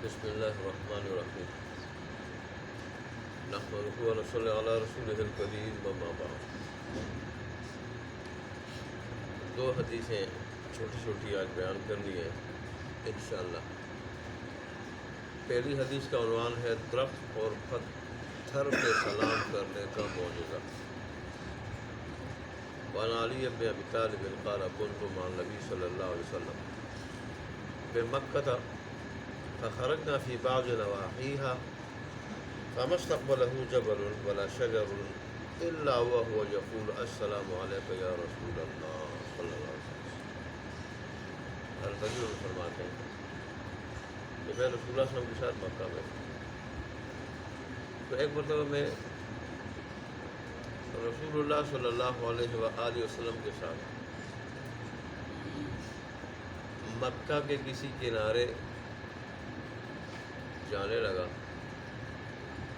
بسم اللہ الرحمن الرحیم نحمدہ و نصلی علی رسولہ الکریم اما بعد۔ دو حدیثیں چھوٹی چھوٹی آج بیان کرنی ہے انشاءاللہ۔ پہلی حدیث کا عنوان ہے درخت اور پتھر پہ سلام کرنے کا معجزہ۔ وعن علی بن ابی طالب قال كنت مع النبی صلی اللہ علیہ وسلم بمکہ فخرجنا في بعض نواحيها فما استقبله جبل ولا شجر إلا وهو يقول السلام عليك يا رسول الله صلی اللہ علیہ وسلم۔ الفجر فرماتے ہیں کہ میں رسول اللہ صلی اللہ علیہ وسلم کے ساتھ مکہ میں، تو ایک مرتبہ میں رسول اللہ صلی اللہ علیہ وآلہ وسلم کے ساتھ مکہ کے کسی کنارے جانے لگا۔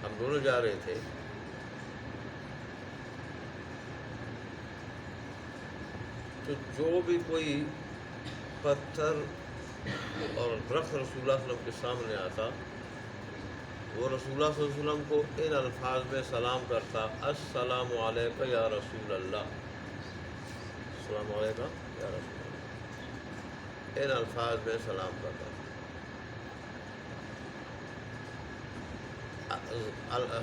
ہم دونوں جا رہے تھے، تو جو بھی کوئی پتھر اور درخت رسول اللہ صلی اللہ علیہ وسلم کے سامنے آتا، وہ رسول اللہ صلی اللہ علیہ وسلم کو ان الفاظ میں سلام کرتا، السلام علیکم یا رسول اللہ، السلام علیکم یا رسول اللہ، ان الفاظ میں سلام کرتا۔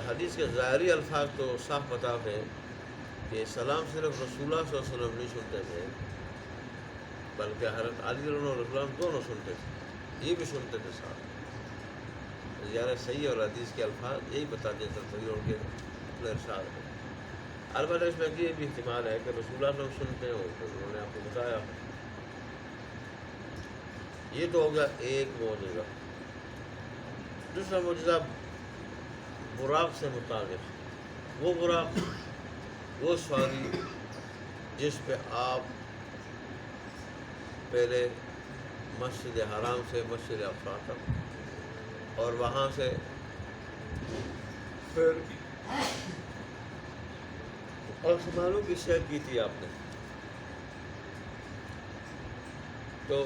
حدیث کے ظاہری الفاظ تو صاف بتاتے ہیں کہ سلام صرف رسول اللہ صلی اللہ علیہ وسلم نہیں سنتے تھے، بلکہ حضرت علی رضی اللہ عنہ دونوں سنتے تھے، یہ بھی سنتے تھے ساتھ۔ زیادہ صحیح اور حدیث کے الفاظ یہی بتاتے ہیں، صحیح ان کے اپنے ارشاد ہے۔ البتہ اس میں یہ بھی احتمال ہے کہ رسول اللہ صلی اللہ علیہ وسلم سنتے ہوں، تو انہوں نے آپ کو بتایا۔ یہ تو ہوگا ایک معجزہ۔ دوسرا معجزہ براق سے متعلق، وہ براق، وہ سواری جس پہ آپ پہلے مسجد حرام سے مسجد اقصی تک اور وہاں سے پھر آسمانوں کی سیر کی تھی آپ نے، تو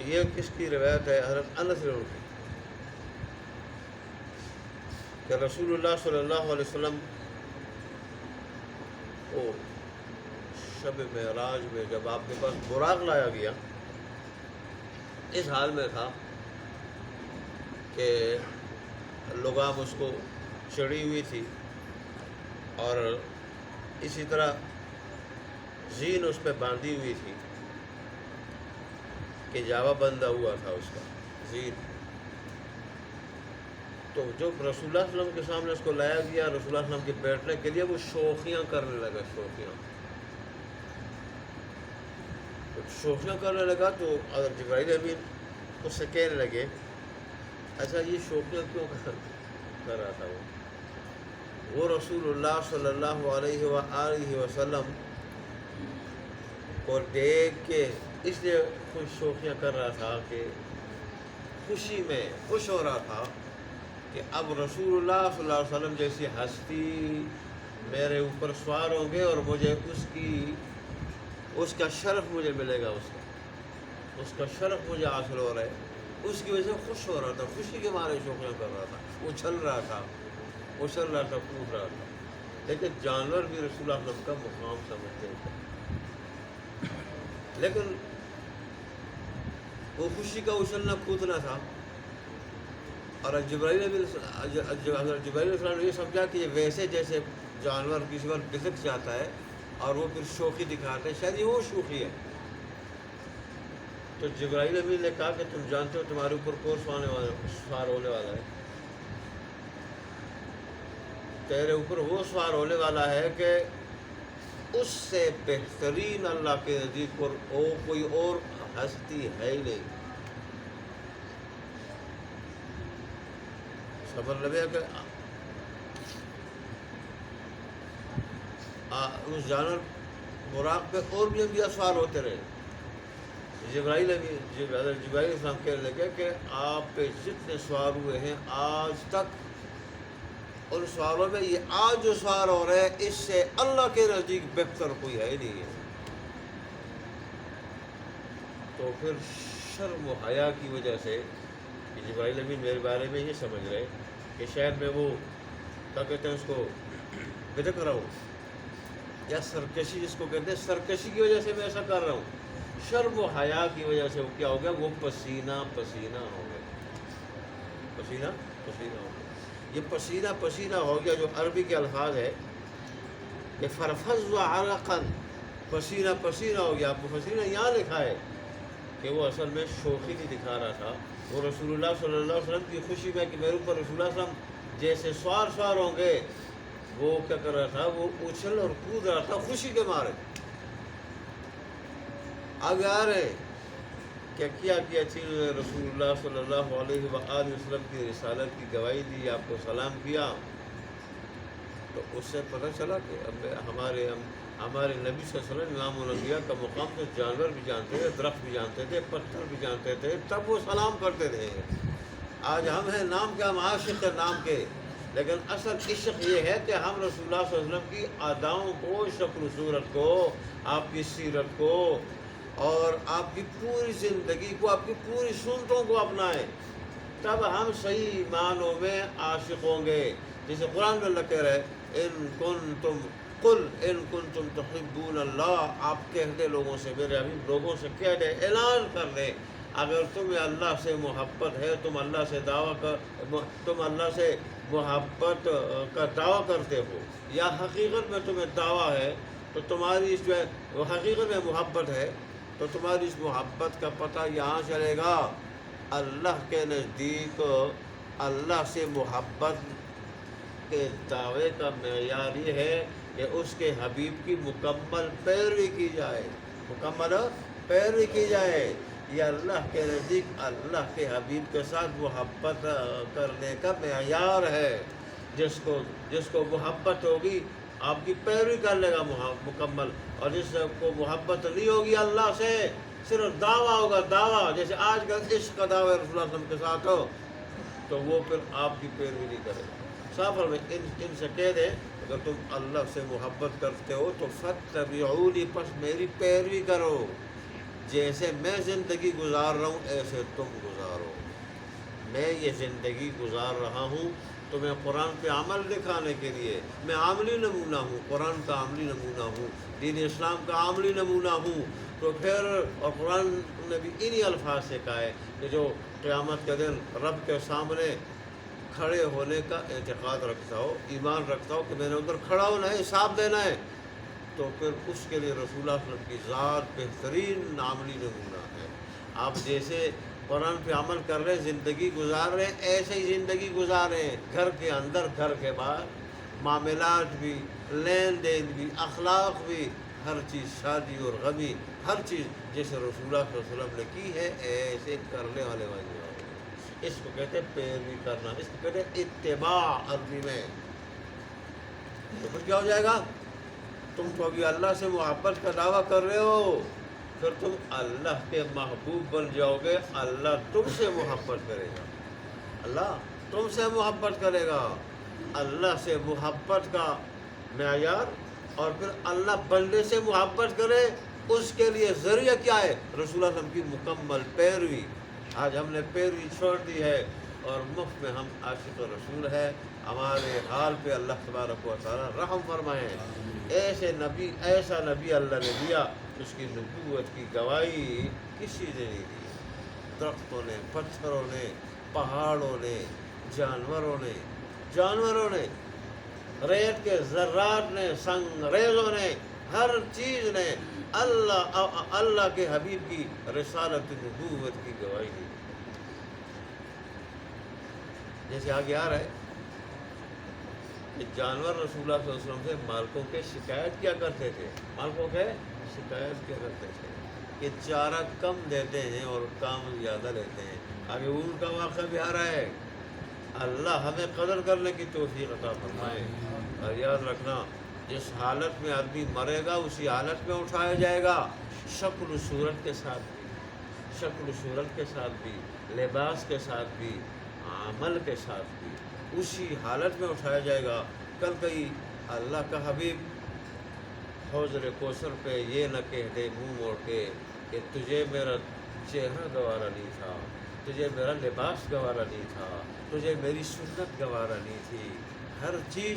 یہ کس کی روایت ہے؟ حضرت انس رضی اللہ عنہ کی، کہ رسول اللہ صلی اللہ علیہ وسلم کو شب معراج میں جب آپ کے پاس براق لایا گیا، اس حال میں تھا کہ لگام اس کو چڑھی ہوئی تھی اور اسی طرح زین اس پہ باندھی ہوئی تھی کہ جاوا بندھا ہوا تھا اس کا زین۔ تو جب رسول اللہ صلی اللہ علیہ وسلم کے سامنے اس کو لایا گیا، رسول اللہ صلی اللہ علیہ وسلم کے بیٹھنے کے لیے وہ شوخیاں کرنے لگا، شوخیاں کرنے لگا، تو حضرت جبرائیل امین اس سے کہنے لگے، اچھا یہ شوخیاں کیوں کر رہا تھا؟ وہ رسول اللہ صلی اللہ علیہ وآلہ وسلم کو دیکھ کے اس لیے خوش شوخیاں کر رہا تھا کہ خوشی میں خوش ہو رہا تھا کہ اب رسول اللہ صلی اللہ علیہ وسلم جیسی ہستی میرے اوپر سوار ہوں گے اور مجھے اس کا شرف مجھے ملے گا، اس کا شرف مجھے حاصل ہو رہا ہے، اس کی وجہ سے خوش ہو رہا تھا، خوشی کے مارے شوخیاں کر رہا تھا، اچھل رہا تھا، کود رہا تھا۔ لیکن جانور بھی رسول اللہ صلی اللہ علیہ وسلم کا مقام سمجھتے تھے، لیکن وہ خوشی کا اچھلنا کودنا تھا۔ اور جبرائیل علیہ السلام نے یہ سمجھا کہ یہ ویسے جیسے جانور کسی وقت بسک جاتا ہے اور وہ پھر شوخی دکھاتے ہیں، شاید یہ وہ شوخی ہے۔ تو جبرائیل امین نے کہا کہ تم جانتے ہو تمہارے اوپر کون سوار ہونے والا ہے؟ تیرے اوپر وہ سوار ہونے والا ہے کہ اس سے بہترین اللہ کے نزدیک پر کوئی اور ہستی ہے ہی نہیں۔ مطلب ہے کہ اس جانور براق پہ اور بھی انبیاء سوار ہوتے رہے۔ جبرائیل السلام کہنے لگے کہ آپ پہ جتنے سوار ہوئے ہیں آج تک، ان سواروں میں یہ آج جو سوار ہو رہے ہیں اس سے اللہ کے نزدیک بہتر کوئی ہے ہی نہیں ہے۔ تو پھر شرم و حیا کی وجہ سے کہ جبرائیل امین میرے بارے میں یہ سمجھ رہے کہ شاید میں وہ کیا کہتے ہیں اس کو بدعت کر رہا ہوں، یا سرکشی جس کو کہتے ہیں سرکشی کی وجہ سے میں ایسا کر رہا ہوں، شرم و حیا کی وجہ سے وہ کیا ہو گیا، وہ پسینہ پسینہ ہو گیا، پسینہ پسینہ ہو گیا۔ یہ پسینہ پسینہ ہو گیا جو عربی کے الفاظ ہے کہ فرفض و عرقن، پسینہ پسینہ ہو گیا۔ پسینہ یہاں لکھا ہے کہ وہ اصل میں شوخی نہیں دکھا رہا تھا، وہ رسول اللہ صلی اللہ علیہ وسلم کی خوشی میں کہ میرے اوپر رسول اللہ صلی اللہ علیہ وسلم جیسے سوار ہوں گے، وہ کیا کر رہا تھا، وہ اچھل اور کود رہا تھا خوشی کے مارے۔ آگے آ رہے کہ کیا چیز رسول اللہ صلی اللہ علیہ وآلہ وسلم کی رسالت کی گواہی دی، آپ کو سلام کیا، تو اس سے پتہ چلا کہ ہمارے نبی صلی اللہ علیہ وسلم امام الانبیاء کا مقام تو جانور بھی جانتے تھے، درخت بھی جانتے تھے، پتھر بھی جانتے تھے، تب وہ سلام کرتے تھے۔ آج ہم ہیں نام کے، ہم عاشق ہیں نام کے، لیکن اصل عشق یہ ہے کہ ہم رسول اللہ صلی اللہ علیہ وسلم کی اداؤں کو، شکل و صورت کو، آپ کی سیرت کو اور آپ کی پوری زندگی کو، آپ کی پوری سنتوں کو اپنائیں، تب ہم صحیح معنوں میں عاشق ہوں گے۔ جیسے قرآن میں اللہ کہہ رہے ان کنتم قل ان کنتم تحبون اللہ، آپ کہہ دے لوگوں سے، میرے حبیب لوگوں سے کہہ دے، اعلان کر دے، اگر تمہیں اللہ سے محبت ہے، تم اللہ سے محبت کا دعویٰ کرتے ہو، یا حقیقت میں تمہیں دعویٰ ہے، تو تمہاری جو ہے وہ حقیقت میں محبت ہے، تو تمہاری اس محبت کا پتہ یہاں چلے گا۔ اللہ کے نزدیک اللہ سے محبت کے دعوے کا معیار یہ ہے کہ اس کے حبیب کی مکمل پیروی کی جائے، مکمل پیروی کی جائے۔ یہ اللہ کے نزدیک اللہ کے حبیب کے ساتھ محبت کرنے کا معیار ہے۔ جس کو محبت ہوگی آپ کی پیروی کر لے گا مکمل، اور جس کو محبت نہیں ہوگی اللہ سے، صرف دعویٰ ہوگا، دعویٰ، جیسے آج کل عشق کا دعویٰ رسول اللہ صلی اللہ علیہ وسلم کے ساتھ ہو، تو وہ پھر آپ کی پیروی نہیں کرے گا۔ سفر میں ان سے کہہ دیں اگر تم اللہ سے محبت کرتے ہو تو فاتبعونی، پس میری پیروی کرو، جیسے میں زندگی گزار رہا ہوں ایسے تم گزارو۔ میں یہ زندگی گزار رہا ہوں تو میں قرآن پہ عمل دکھانے کے لیے، میں عملی نمونہ ہوں، قرآن کا عملی نمونہ ہوں، دین اسلام کا عملی نمونہ ہوں۔ تو پھر اور قرآن نے بھی انہی الفاظ سے کہا ہے کہ جو قیامت کے دن رب کے سامنے کھڑے ہونے کا اعتقاد رکھتا ہو، ایمان رکھتا ہو کہ میں نے ادھر کھڑا ہونا ہے، حساب دینا ہے، تو پھر اس کے لیے رسول اللہ صلی اللہ علیہ وسلم کی ذات بہترین عملی نمونہ ہے۔ آپ جیسے قرآن پہ عمل کر رہے ہیں، زندگی گزار رہے ہیں، ایسے ہی زندگی گزار رہے ہیں، گھر کے اندر، گھر کے باہر، معاملات بھی، لین دین بھی، اخلاق بھی، ہر چیز، شادی اور غمی، ہر چیز جیسے رسول اللہ صلی اللہ علیہ وسلم نے کی ہے ایسے کرنے والے والے۔ اس کو کہتے ہیں پیروی کرنا، اس کو کہتے ہیں اتباع عربی میں۔ تو پھر کیا ہو جائے گا؟ تم تو ابھی اللہ سے محبت کا دعویٰ کر رہے ہو، پھر تم اللہ کے محبوب بن جاؤ گے، اللہ تم سے محبت کرے گا، اللہ تم سے محبت کرے گا۔ اللہ سے محبت کا معیار، اور پھر اللہ بندے سے محبت کرے، اس کے لیے ذریعہ کیا ہے؟ رسول اللہ صلی اللہ علیہ وسلم کی مکمل پیروی۔ آج ہم نے پیروی چھوڑ دی ہے اور مفت میں ہم عاشق رسول ہے۔ ہمارے حال پہ اللہ تبارک و تعالیٰ رحم فرمائے۔ ایسا نبی اللہ نے دیا، اس کی نبوت کی گواہی کسی نے نہیں دی، درختوں نے، پتھروں نے، پہاڑوں نے، جانوروں نے، ریت کے ذرات نے، سنگریزوں نے، ہر چیز نے اللہ کے حبیب کی رسالت نبوت کی گواہی دی۔ جیسے آگے آ رہا ہے کہ جانور رسول اللہ صلی اللہ علیہ وسلم سے مالکوں کے شکایت کیا کرتے تھے، کہ چارہ کم دیتے ہیں اور کام زیادہ لیتے ہیں۔ آگے ان کا واقعہ بھی آ رہا ہے۔ اللہ ہمیں قدر کرنے کی توفیق عطا فرمائے۔ اور یاد رکھنا، جس حالت میں آدمی مرے گا اسی حالت میں اٹھایا جائے گا، شکل و صورت کے ساتھ بھی، لباس کے ساتھ بھی، عمل کے ساتھ بھی، اسی حالت میں اٹھایا جائے گا۔ کل کئی اللہ کا حبیب حوض کوثر پہ یہ نہ کہہ دے منہ موڑ کے کہ تجھے میرا چہرہ گوارا نہیں تھا، تجھے میرا لباس گوارا نہیں تھا، تجھے میری سنت گوارا نہیں تھی، ہر چیز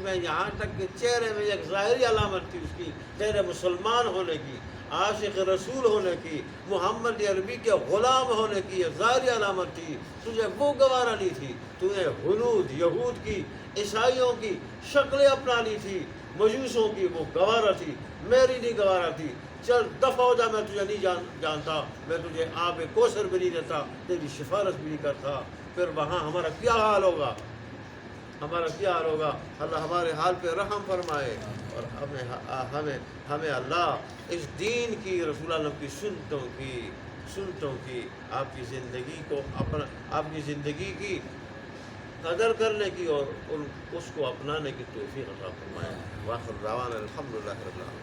میں یہاں تک کہ چہرے میں ایک ظاہری علامت تھی اس کی، تیرے مسلمان ہونے کی، عاشق رسول ہونے کی، محمد عربی کے غلام ہونے کی ایک ظاہری علامت تھی، تجھے وہ گوارا نہیں تھی، تو نے ہنود یہود کی عیسائیوں کی شکلیں اپنانی تھی، مجوسوں کی وہ گوارا تھی، میری نہیں گوارا تھی، چل دفع ہو جا، میں تجھے نہیں جانتا، میں تجھے آب کوثر بھی نہیں دیتا، تیری سفارش بھی نہیں کرتا، پھر وہاں ہمارا کیا حال ہوگا، اللہ ہمارے حال پہ رحم فرمائے، اور ہمیں اللہ اس دین کی، رسول اللہ کی سنتوں کی آپ کی زندگی کی قدر کرنے کی اور اس کو اپنانے کی توفیق عطا فرمائے۔ وآخر دعوانا الحمدللہ رب العالمین۔